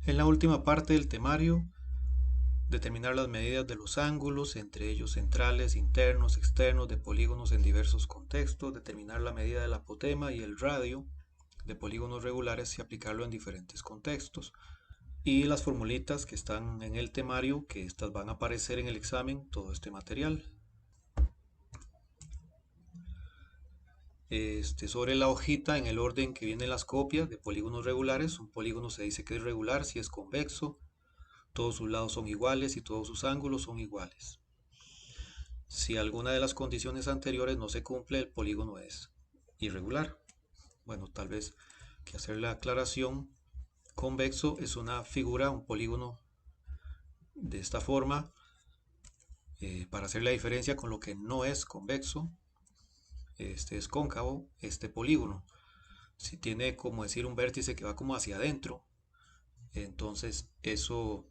En la última parte del temario, determinar las medidas de los ángulos, entre ellos centrales, internos, externos, de polígonos en diversos contextos, determinar la medida del apotema y el radio de polígonos regulares y aplicarlo en diferentes contextos. Y las formulitas que están en el temario, que estas van a aparecer en el examen, todo este material. Sobre la hojita, en el orden que vienen las copias de polígonos regulares, un polígono se dice que es regular si es convexo, todos sus lados son iguales y todos sus ángulos son iguales. Si alguna de las condiciones anteriores no se cumple, el polígono es irregular. Bueno, tal vez que hacer la aclaración. Convexo es una figura, un polígono de esta forma, para hacer la diferencia con lo que no es convexo. Este es cóncavo, este polígono. Si tiene, como decir, un vértice que va como hacia adentro, entonces eso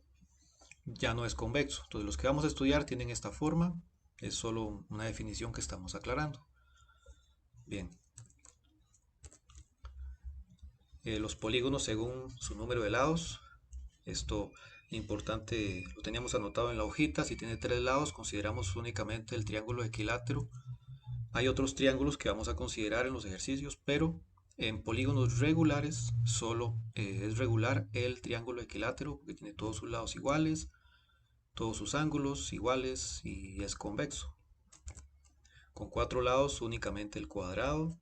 ya no es convexo. Entonces los que vamos a estudiar tienen esta forma, es solo una definición que estamos aclarando. Bien. Los polígonos según su número de lados. Esto importante, lo teníamos anotado en la hojita. Si tiene 3 lados, consideramos únicamente el triángulo equilátero. Hay otros triángulos que vamos a considerar en los ejercicios, pero en polígonos regulares solo es regular el triángulo equilátero porque tiene todos sus lados iguales, todos sus ángulos iguales y es convexo. Con 4 lados únicamente el cuadrado,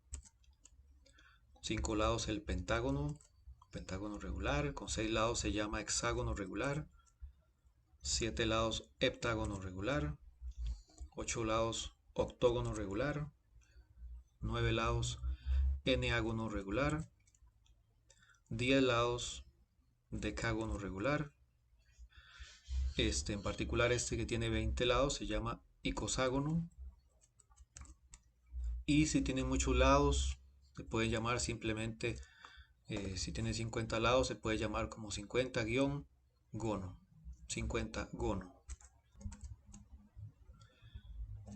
5 lados el pentágono, pentágono regular, con 6 lados se llama hexágono regular, 7 lados heptágono regular, 8 lados octógono regular, 9 lados eneágono regular, 10 lados decágono regular. En particular este que tiene 20 lados se llama icoságono. Y si tiene muchos lados, se puede llamar simplemente, si tiene 50 lados, se puede llamar como 50-gono. 50 gono.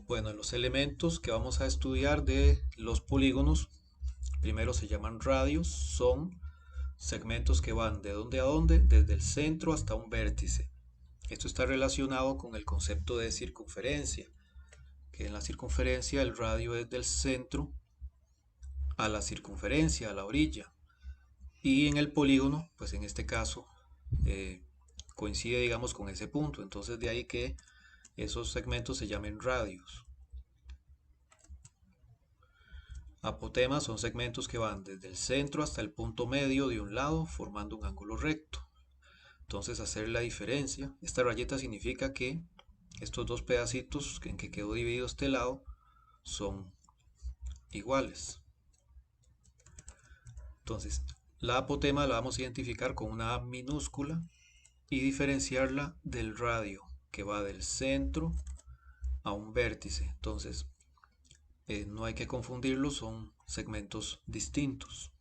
Bueno, los elementos que vamos a estudiar de los polígonos, primero se llaman radios, son segmentos que van de dónde a dónde, desde el centro hasta un vértice. Esto está relacionado con el concepto de circunferencia, que en la circunferencia el radio es del centro a la circunferencia, a la orilla. Y en el polígono, pues en este caso, coincide, digamos, con ese punto. Entonces de ahí que esos segmentos se llamen radios. Apotemas son segmentos que van desde el centro hasta el punto medio de un lado, formando un ángulo recto. Entonces hacer la diferencia, esta rayeta significa que estos dos pedacitos en que quedó dividido este lado son iguales. Entonces la apotema la vamos a identificar con una A minúscula y diferenciarla del radio que va del centro a un vértice. Entonces no hay que confundirlos, son segmentos distintos.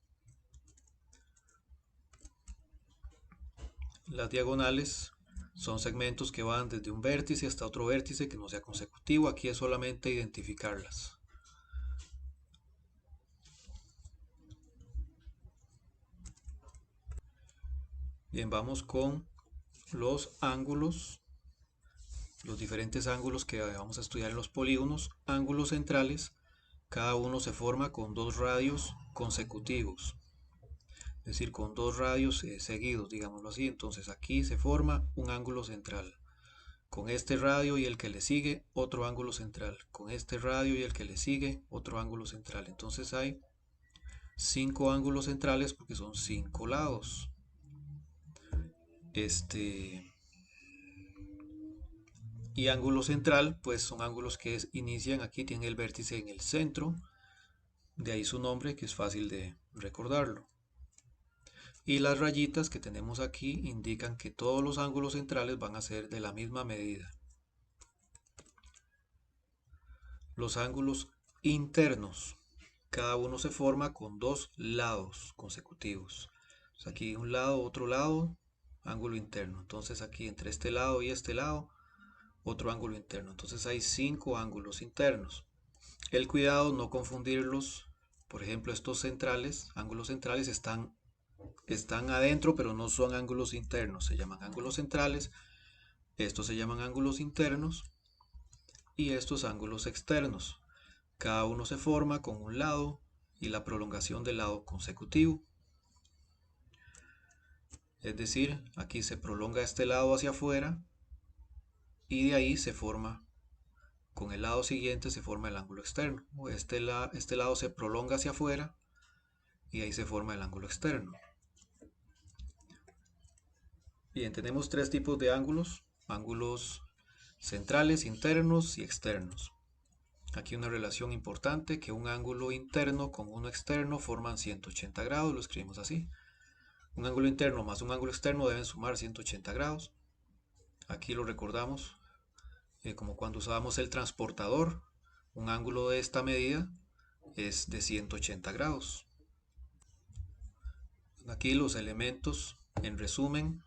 Las diagonales son segmentos que van desde un vértice hasta otro vértice que no sea consecutivo. Aquí es solamente identificarlas. Bien, vamos con los ángulos, los diferentes ángulos que vamos a estudiar en los polígonos. Ángulos centrales, cada uno se forma con dos radios consecutivos, es decir, con dos radios seguidos, digámoslo así. Entonces aquí se forma un ángulo central. Con este radio y el que le sigue, otro ángulo central. Con este radio y el que le sigue, otro ángulo central. Entonces hay 5 ángulos centrales porque son 5 lados. Y ángulo central, pues son ángulos que inician aquí, tienen el vértice en el centro. De ahí su nombre, que es fácil de recordarlo. Y las rayitas que tenemos aquí indican que todos los ángulos centrales van a ser de la misma medida. Los ángulos internos, cada uno se forma con dos lados consecutivos. Entonces aquí un lado, otro lado, ángulo interno. Entonces aquí entre este lado y este lado, otro ángulo interno. Entonces hay 5 ángulos internos. El cuidado no confundirlos. Por ejemplo, estos centrales, ángulos centrales, están están adentro, pero no son ángulos internos, se llaman ángulos centrales. Estos se llaman ángulos internos y estos ángulos externos. Cada uno se forma con un lado y la prolongación del lado consecutivo. Es decir, aquí se prolonga este lado hacia afuera y de ahí se forma, con el lado siguiente se forma el ángulo externo. Este lado se prolonga hacia afuera y ahí se forma el ángulo externo. Bien, tenemos tres tipos de ángulos: ángulos centrales, internos y externos. Aquí una relación importante, que un ángulo interno con uno externo forman 180 grados, lo escribimos así. Un ángulo interno más un ángulo externo deben sumar 180 grados. Aquí lo recordamos como cuando usábamos el transportador. Un ángulo de esta medida es de 180 grados. Aquí los elementos, en resumen,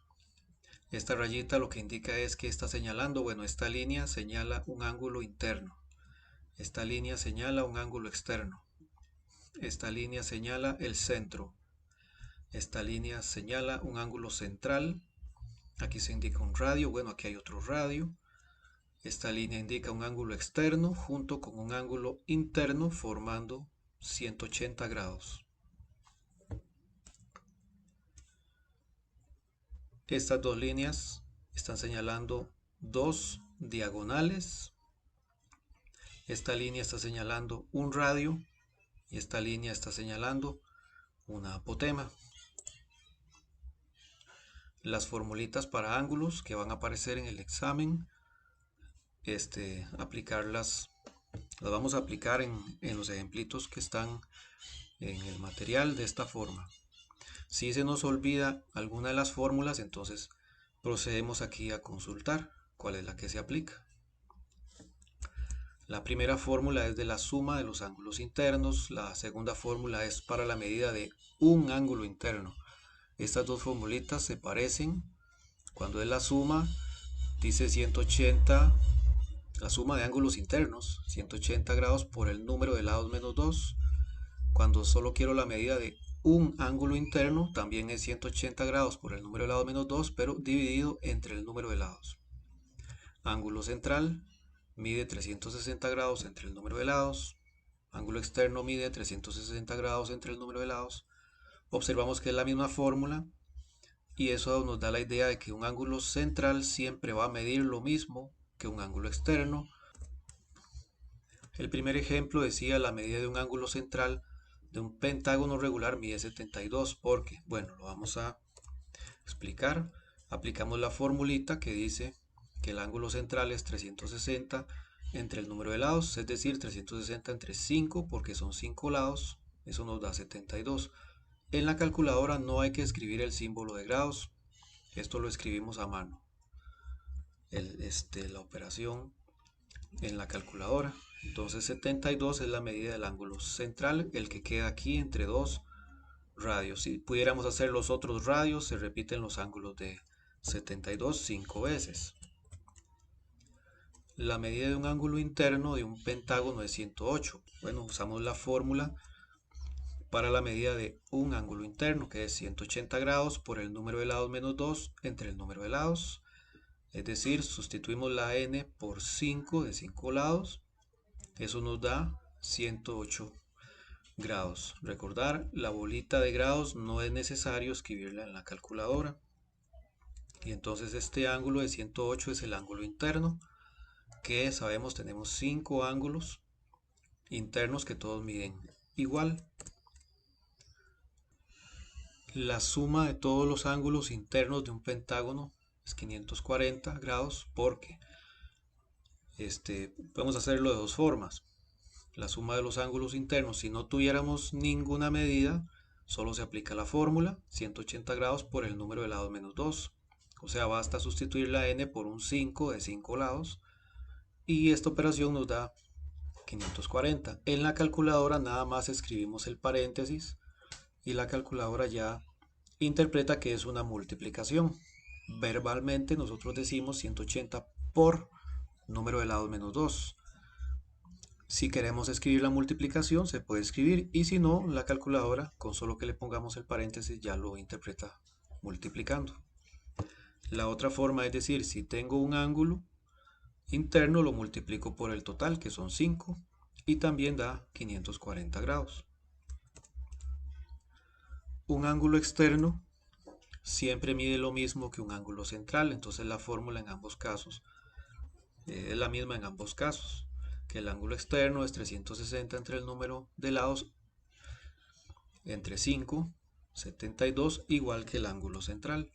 esta rayita lo que indica es que está señalando, bueno, esta línea señala un ángulo interno. Esta línea señala un ángulo externo. Esta línea señala el centro. Esta línea señala un ángulo central. Aquí se indica un radio. Bueno, aquí hay otro radio. Esta línea indica un ángulo externo junto con un ángulo interno formando 180 grados. Estas dos líneas están señalando dos diagonales. Esta línea está señalando un radio y esta línea está señalando una apotema. Las formulitas para ángulos que van a aparecer en el examen, las vamos a aplicar en los ejemplitos que están en el material de esta forma. Si se nos olvida alguna de las fórmulas, entonces procedemos aquí a consultar cuál es la que se aplica. La primera fórmula es de la suma de los ángulos internos. La segunda fórmula es para la medida de un ángulo interno. Estas dos formulitas se parecen. Cuando es la suma, dice 180, la suma de ángulos internos, 180 grados por el número de lados menos 2. Cuando solo quiero la medida de un ángulo interno, también es 180 grados por el número de lados menos 2, pero dividido entre el número de lados. Ángulo central mide 360 grados entre el número de lados. Ángulo externo mide 360 grados entre el número de lados. Observamos que es la misma fórmula y eso nos da la idea de que un ángulo central siempre va a medir lo mismo que un ángulo externo. El primer ejemplo decía la medida de un ángulo central de un pentágono regular mide 72 porque, bueno, lo vamos a explicar. Aplicamos la formulita que dice que el ángulo central es 360 entre el número de lados, es decir, 360 entre 5 porque son 5 lados, eso nos da 72. En la calculadora no hay que escribir el símbolo de grados, esto lo escribimos a mano. La operación en la calculadora. Entonces 72 es la medida del ángulo central, el que queda aquí entre dos radios. Si pudiéramos hacer los otros radios, se repiten los ángulos de 72 5 veces. La medida de un ángulo interno de un pentágono es 108. Bueno, usamos la fórmula para la medida de un ángulo interno, que es 180 grados por el número de lados menos 2 entre el número de lados. Es decir, sustituimos la n por 5 de 5 lados. Eso nos da 108 grados. Recordar, la bolita de grados no es necesario escribirla en la calculadora. Y entonces este ángulo de 108 es el ángulo interno, que sabemos tenemos 5 ángulos internos que todos miden igual. La suma de todos los ángulos internos de un pentágono es 540 grados porque podemos hacerlo de dos formas. La suma de los ángulos internos, si no tuviéramos ninguna medida, solo se aplica la fórmula 180 grados por el número de lados menos 2. O sea, basta sustituir la n por un 5 de 5 lados y esta operación nos da 540. En la calculadora nada más escribimos el paréntesis y la calculadora ya interpreta que es una multiplicación. Verbalmente nosotros decimos 180 por número de lados menos 2. Si queremos escribir la multiplicación, se puede escribir, y si no, la calculadora, con solo que le pongamos el paréntesis, ya lo interpreta multiplicando. La otra forma es decir, si tengo un ángulo interno, lo multiplico por el total, que son 5, y también da 540 grados. Un ángulo externo siempre mide lo mismo que un ángulo central, entonces la fórmula en ambos casos es la misma en ambos casos, que el ángulo externo es 360 entre el número de lados entre 5, 72, igual que el ángulo central.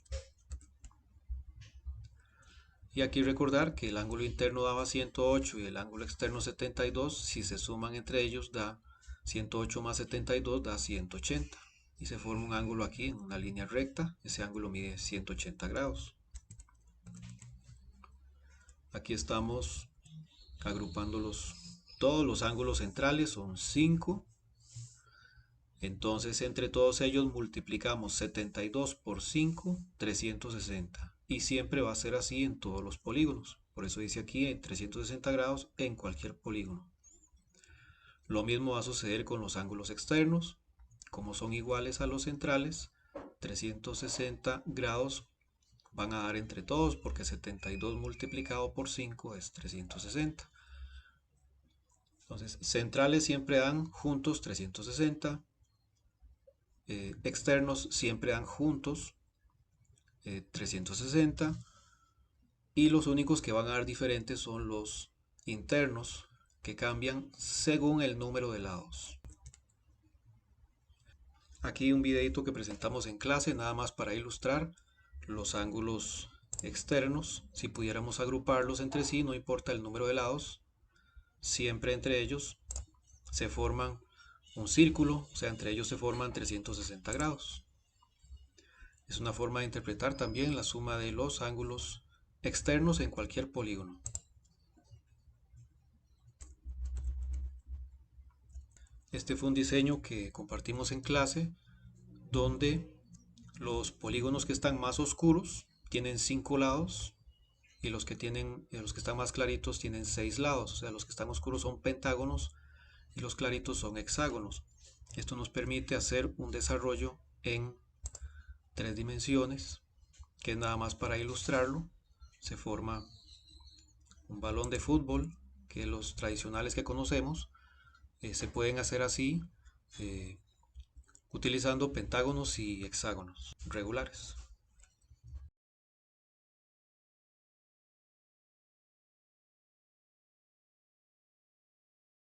Y aquí recordar que el ángulo interno daba 108 y el ángulo externo 72, si se suman entre ellos da 108 más 72 da 180. Y se forma un ángulo aquí en una línea recta, ese ángulo mide 180 grados. Aquí estamos agrupando todos los ángulos centrales, son 5. Entonces entre todos ellos multiplicamos 72 por 5, 360. Y siempre va a ser así en todos los polígonos. Por eso dice aquí en 360 grados en cualquier polígono. Lo mismo va a suceder con los ángulos externos. Como son iguales a los centrales, 360 grados van a dar entre todos, porque 72 multiplicado por 5 es 360. Entonces, centrales siempre dan juntos 360. Externos siempre dan juntos 360. Y los únicos que van a dar diferentes son los internos, que cambian según el número de lados. Aquí un videito que presentamos en clase, nada más para ilustrar los ángulos externos. Si pudiéramos agruparlos entre sí, no importa el número de lados, siempre entre ellos se forman un círculo, o sea, entre ellos se forman 360 grados. Es una forma de interpretar también la suma de los ángulos externos en cualquier polígono. Este fue un diseño que compartimos en clase, donde los polígonos que están más oscuros tienen 5 lados y los que están más claritos tienen 6 lados. O sea, los que están oscuros son pentágonos y los claritos son hexágonos. Esto nos permite hacer un desarrollo en 3 dimensiones, que es nada más para ilustrarlo. Se forma un balón de fútbol, que los tradicionales que conocemos se pueden hacer así, utilizando pentágonos y hexágonos regulares.